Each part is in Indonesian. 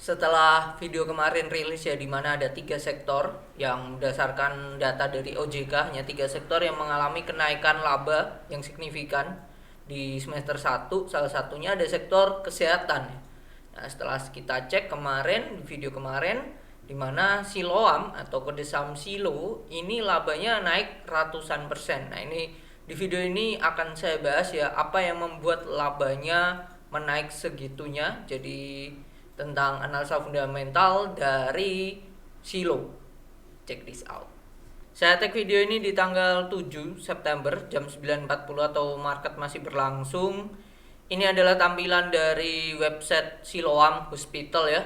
Setelah video kemarin rilis ya, di mana ada 3 sektor yang berdasarkan data dari OJK, hanya 3 sektor yang mengalami kenaikan laba yang signifikan di semester 1. Salah satunya ada sektor kesehatan. Nah, setelah kita cek kemarin, di video kemarin, di mana Siloam atau kode saham Silo ini labanya naik ratusan persen. Nah, ini di video ini akan saya bahas ya, apa yang membuat labanya menaik segitunya. Jadi tentang analisa fundamental dari Silo. Check this out. Saya tag video ini di tanggal 7 September jam 9.40 atau market masih berlangsung. Ini adalah tampilan dari website Siloam Hospital ya,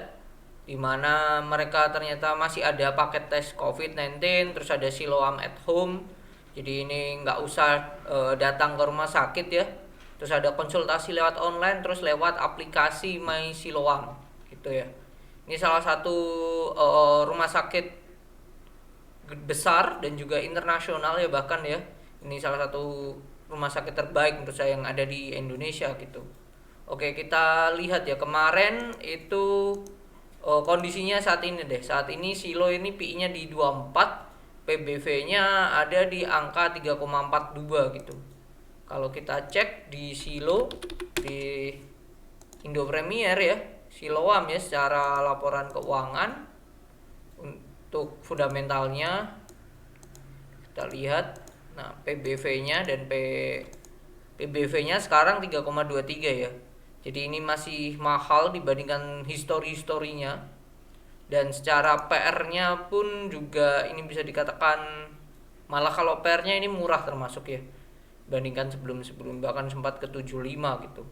dimana mereka ternyata masih ada paket tes COVID-19, terus ada Siloam at home. Jadi ini nggak usah datang ke rumah sakit ya. Terus ada konsultasi lewat online, terus lewat aplikasi My Siloam gitu ya. Ini salah satu rumah sakit besar dan juga internasional ya, bahkan ya. Ini salah satu rumah sakit terbaik menurut saya yang ada di Indonesia gitu. Oke, kita lihat ya kemarin itu kondisinya saat ini deh. Saat ini Silo ini PI-nya di 24, PBV-nya ada di angka 3,42 gitu. Kalau kita cek di Silo di Indo Premier ya, Siloam ya, secara laporan keuangan untuk fundamentalnya kita lihat. Nah, PBV-nya dan PBV-nya sekarang 3,23 ya. Jadi ini masih mahal dibandingkan historinya. Dan secara PR-nya pun juga ini bisa dikatakan, malah kalau PR-nya ini murah termasuk ya, bandingkan sebelum bahkan sempat ke 75 gitu.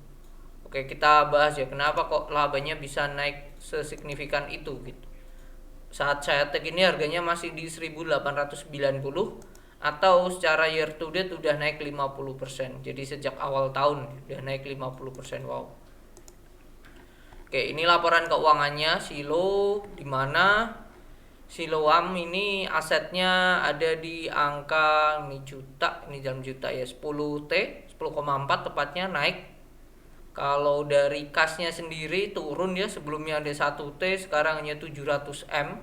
Oke, kita bahas ya kenapa kok labanya bisa naik sesignifikan itu gitu. Saat saya tag ini harganya masih di 1890, atau secara year to date udah naik 50%. Jadi sejak awal tahun udah naik 50%. Wow. Oke, ini laporan keuangannya Silo, di mana Siloam ini asetnya ada di angka ini juta, ini dalam juta ya, 10T, 10,4 tepatnya, naik. Kalau dari kasnya sendiri turun ya, sebelumnya ada 1T, sekarang hanya 700M.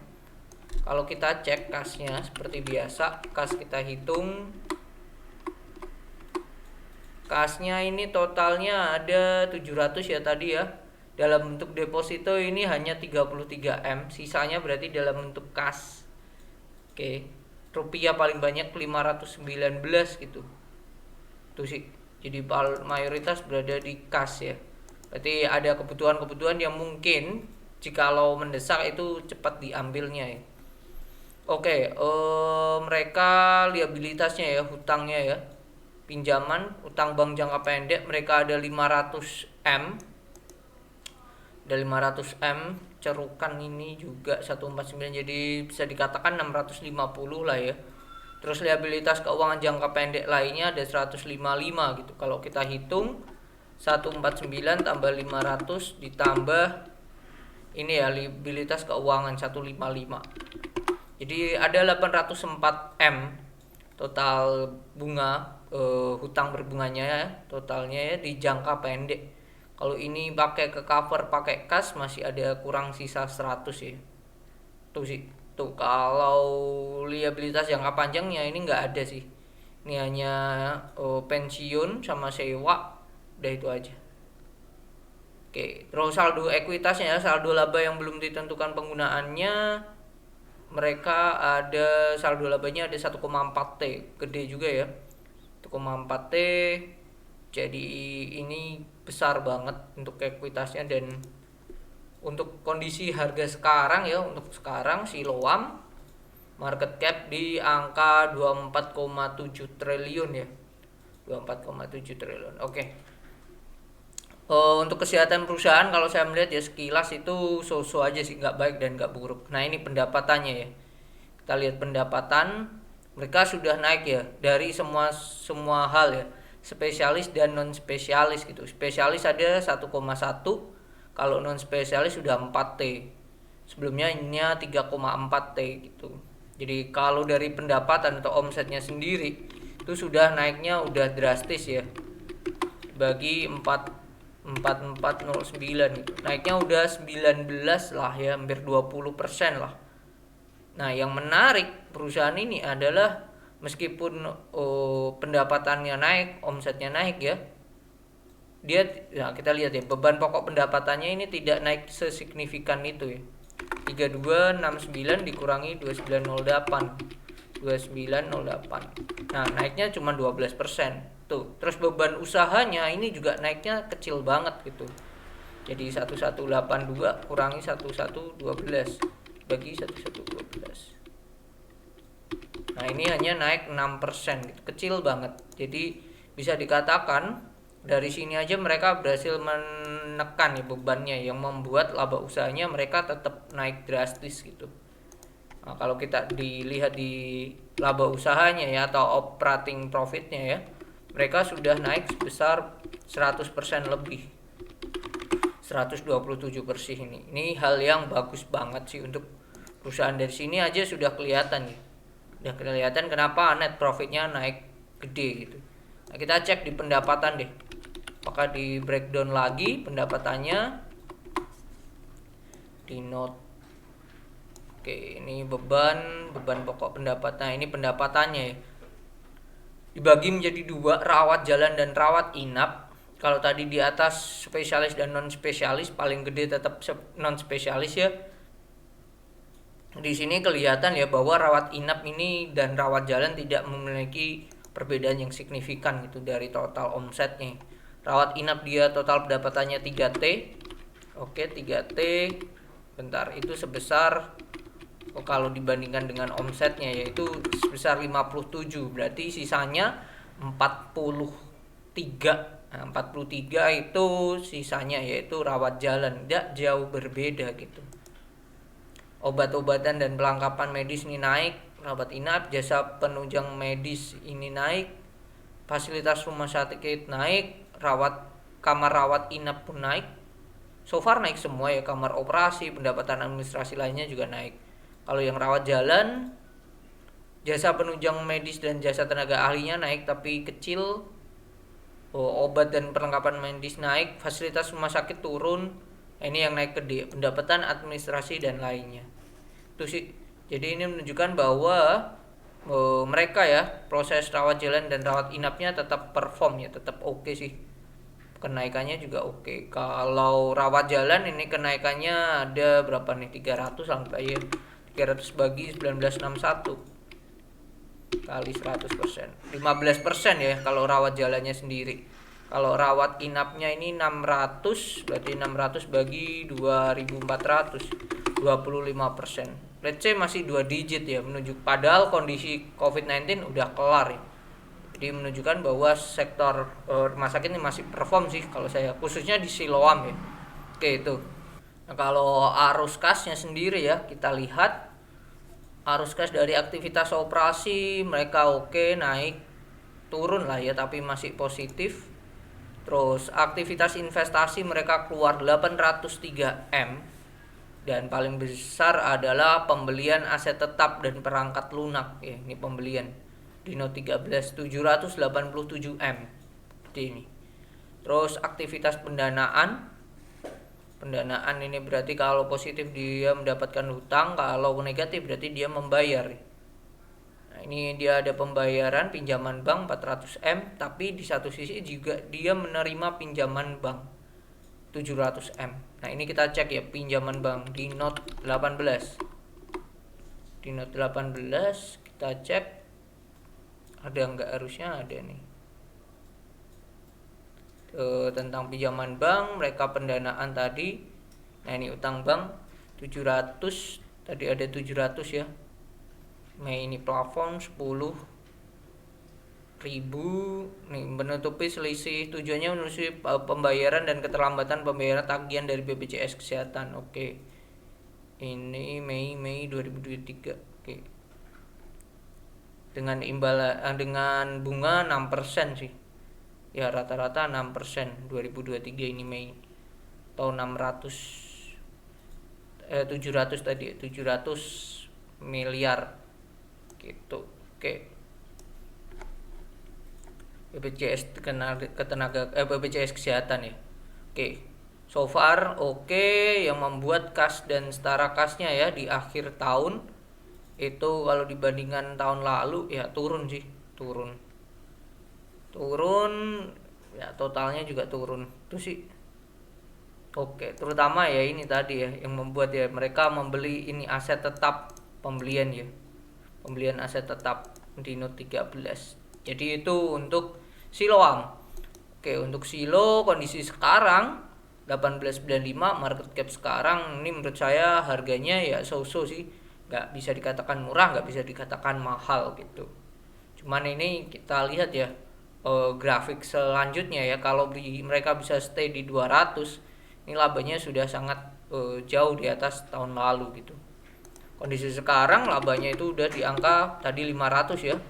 Kalau kita cek kasnya seperti biasa, kas kita hitung. Kasnya ini totalnya ada 700 ya tadi ya. Dalam bentuk deposito ini hanya 33M, sisanya berarti dalam bentuk kas. Oke, rupiah paling banyak 519 gitu. Tuh sih. Jadi mayoritas berada di kas ya. Berarti ada kebutuhan-kebutuhan yang mungkin jikalau mendesak itu cepat diambilnya ya. Oke, mereka liabilitasnya ya, hutangnya ya. Pinjaman, utang bank jangka pendek mereka ada 500M. Ada 500M, cerukan ini juga 149, jadi bisa dikatakan 650 lah ya. Terus liabilitas keuangan jangka pendek lainnya ada 155 gitu. Kalau kita hitung 149 tambah 500 ditambah ini ya, liabilitas keuangan 155. Jadi ada 804M total bunga, hutang berbunganya ya, totalnya ya di jangka pendek. Kalau ini pakai ke cover pakai kas masih ada kurang sisa 100 ya. Tuh sih. Tuh, kalau liabilitas jangka panjangnya ini nggak ada sih. Ini hanya pensiun sama sewa, udah itu aja. Oke, terus saldo ekuitasnya ya, saldo laba yang belum ditentukan penggunaannya, mereka ada saldo labanya ada 1,4T, gede juga ya, 1,4T. Jadi ini besar banget untuk ekuitasnya. Dan untuk kondisi harga sekarang ya, untuk sekarang Siloam market cap di angka 24,7 triliun ya. 24,7 triliun. Oke. Untuk kesehatan perusahaan kalau saya melihat ya sekilas itu so-so aja sih, nggak baik dan nggak buruk. Nah, ini pendapatannya ya. Kita lihat pendapatan mereka sudah naik ya dari semua hal ya. Spesialis dan non spesialis gitu. Spesialis ada 1,1, kalau non spesialis sudah 4T. Sebelumnya ini 3,4T gitu. Jadi kalau dari pendapatan atau omsetnya sendiri itu sudah naiknya udah drastis ya. Bagi 4 4409 gitu. Naiknya udah 19 lah ya, hampir 20% lah. Nah, yang menarik perusahaan ini adalah meskipun pendapatannya naik, omsetnya naik ya, dia ya kita lihat ya, beban pokok pendapatannya ini tidak naik sesignifikan itu ya. 3269 dikurangi 2908. 2908. Nah, naiknya cuma 12%. Tuh, terus beban usahanya ini juga naiknya kecil banget gitu. Jadi 1182 kurangi 1112 bagi 1112. Nah, ini hanya naik 6% gitu. Kecil banget. Jadi bisa dikatakan dari sini aja mereka berhasil menekan ya bebannya, yang membuat laba usahanya mereka tetap naik drastis gitu. Nah, kalau kita dilihat di laba usahanya ya, atau operating profitnya ya, mereka sudah naik sebesar 100% lebih, 127% ini. Ini hal yang bagus banget sih untuk perusahaan. Dari sini aja sudah kelihatan ya. Udah kelihatan kenapa net profitnya naik gede gitu. Nah, kita cek di pendapatan deh. Apakah di breakdown lagi pendapatannya di note. Oke, ini beban pokok pendapatan. Nah, ini pendapatannya ya. Dibagi menjadi dua, rawat jalan dan rawat inap. Kalau tadi di atas spesialis dan non spesialis, paling gede tetap non spesialis ya. Di sini kelihatan ya bahwa rawat inap ini dan rawat jalan tidak memiliki perbedaan yang signifikan gitu dari total omsetnya. Rawat inap dia total pendapatannya 3T. Oke, 3T. Bentar, itu sebesar kalau dibandingkan dengan omsetnya yaitu sebesar 57, berarti sisanya 43. Nah, 43 itu sisanya yaitu rawat jalan, tidak jauh berbeda gitu. Obat-obatan dan perlengkapan medis ini naik, rawat inap, jasa penunjang medis ini naik, fasilitas rumah sakit naik, kamar rawat inap pun naik. So far naik semua ya, kamar operasi, pendapatan administrasi lainnya juga naik. Kalau yang rawat jalan, jasa penunjang medis dan jasa tenaga ahlinya naik tapi kecil. Obat dan perlengkapan medis naik, fasilitas rumah sakit turun. Ini yang naik gede, pendapatan administrasi dan lainnya. Itu sih. Jadi ini menunjukkan bahwa mereka ya, proses rawat jalan dan rawat inapnya tetap perform ya, tetap oke sih. Kenaikannya juga oke. Kalau rawat jalan ini kenaikannya ada berapa nih? 300 sampai ya. 300 bagi 1961 kali 100%. 15% ya kalau rawat jalannya sendiri. Kalau rawat inapnya ini 600, berarti 600 bagi 2400, 25%. Let's say masih 2 digit ya, menunjuk padahal kondisi COVID-19 udah kelar ya. Jadi menunjukkan bahwa sektor rumah sakit ini masih perform sih kalau saya, khususnya di Siloam ya. Oke, itu. Nah, kalau arus kasnya sendiri ya, kita lihat arus kas dari aktivitas operasi mereka oke, naik turun lah ya, tapi masih positif. Terus aktivitas investasi mereka keluar 803M, dan paling besar adalah pembelian aset tetap dan perangkat lunak ya, ini pembelian di note 13 787M seperti ini. Terus aktivitas pendanaan ini berarti kalau positif dia mendapatkan hutang, kalau negatif berarti dia membayar. Nah, ini dia ada pembayaran pinjaman bank 400M, tapi di satu sisi juga dia menerima pinjaman bank 700M. Nah, ini kita cek ya pinjaman bank di note 18. Di note 18 kita cek ada nggak, harusnya ada nih. Tentang pinjaman bank, mereka pendanaan tadi. Nah, ini utang bank 700, tadi ada 700 ya. Mei ini plafon 10.000 nih, menutupi selisih, tujuannya menutupi pembayaran dan keterlambatan pembayaran tagihan dari BPJS Kesehatan. Oke. Ini Mei 2023. Oke. Dengan dengan bunga 6% sih. Ya rata-rata 6% 2023 ini Mei, atau 700 tadi 700 miliar gitu. Oke. BPJS BPJS Kesehatan ya. Oke, so far oke. Yang membuat kas dan setara kasnya ya di akhir tahun itu kalau dibandingkan tahun lalu ya turun sih, turun turun ya, totalnya juga turun itu sih. Oke, terutama ya ini tadi ya yang membuat ya mereka membeli ini aset tetap, pembelian ya. Pembelian aset tetap di Note 13. Jadi itu untuk Siloam. Oke, untuk Silo kondisi sekarang 1895 market cap sekarang ini menurut saya harganya ya so-so sih. Nggak bisa dikatakan murah, nggak bisa dikatakan mahal gitu. Cuman ini kita lihat ya grafik selanjutnya ya, kalau mereka bisa stay di 200, ini labanya sudah sangat jauh di atas tahun lalu gitu. Kondisi sekarang labanya itu udah di angka tadi 500 ya.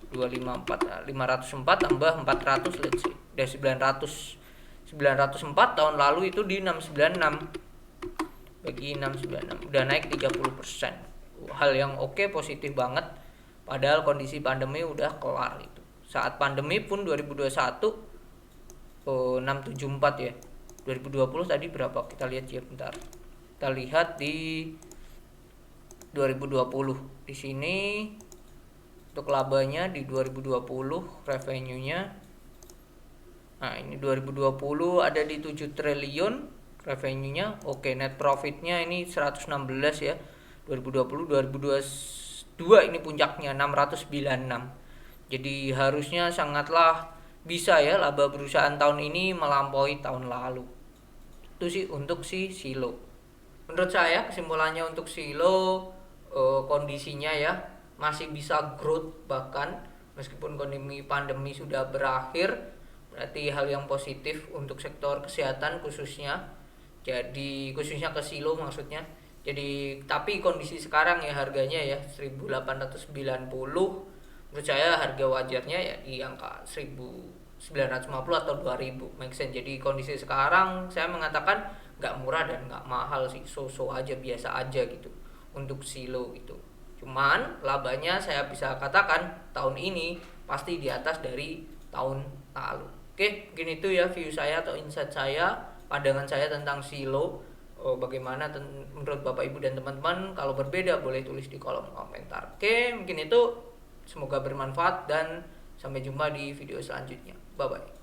254 504 tambah 400 let's say. Udah 904 tahun lalu itu di 696. Bagi 696 udah naik 30%. Hal yang oke, positif banget. Padahal kondisi pandemi udah kelar itu. Saat pandemi pun 2021 674 ya. 2020 tadi berapa? Kita lihat ya bentar. Kita lihat di 2020. Di sini untuk labanya di 2020 revenue-nya. Nah, ini 2020 ada di 7 triliun revenue-nya. Oke, net profit-nya ini 116 ya. 2020, 2022 ini puncaknya 696. Jadi harusnya sangatlah bisa ya laba perusahaan tahun ini melampaui tahun lalu. Itu sih untuk si Silo. Menurut saya kesimpulannya untuk Silo kondisinya ya masih bisa growth, bahkan meskipun kondisi pandemi sudah berakhir, berarti hal yang positif untuk sektor kesehatan khususnya. Jadi khususnya ke Silo maksudnya. Jadi tapi kondisi sekarang ya harganya ya 1890, menurut saya harga wajarnya ya di angka 1950 atau 2000 make sense. Jadi kondisi sekarang saya mengatakan nggak murah dan nggak mahal sih, so-so aja, biasa aja gitu untuk Silo gitu. Cuman labanya saya bisa katakan tahun ini pasti di atas dari tahun lalu. Oke, mungkin itu ya view saya atau insight saya, pandangan saya tentang Silo. Bagaimana menurut Bapak Ibu dan teman-teman? Kalau berbeda boleh tulis di kolom komentar. Oke, mungkin itu. Semoga bermanfaat dan sampai jumpa di video selanjutnya. Bye bye.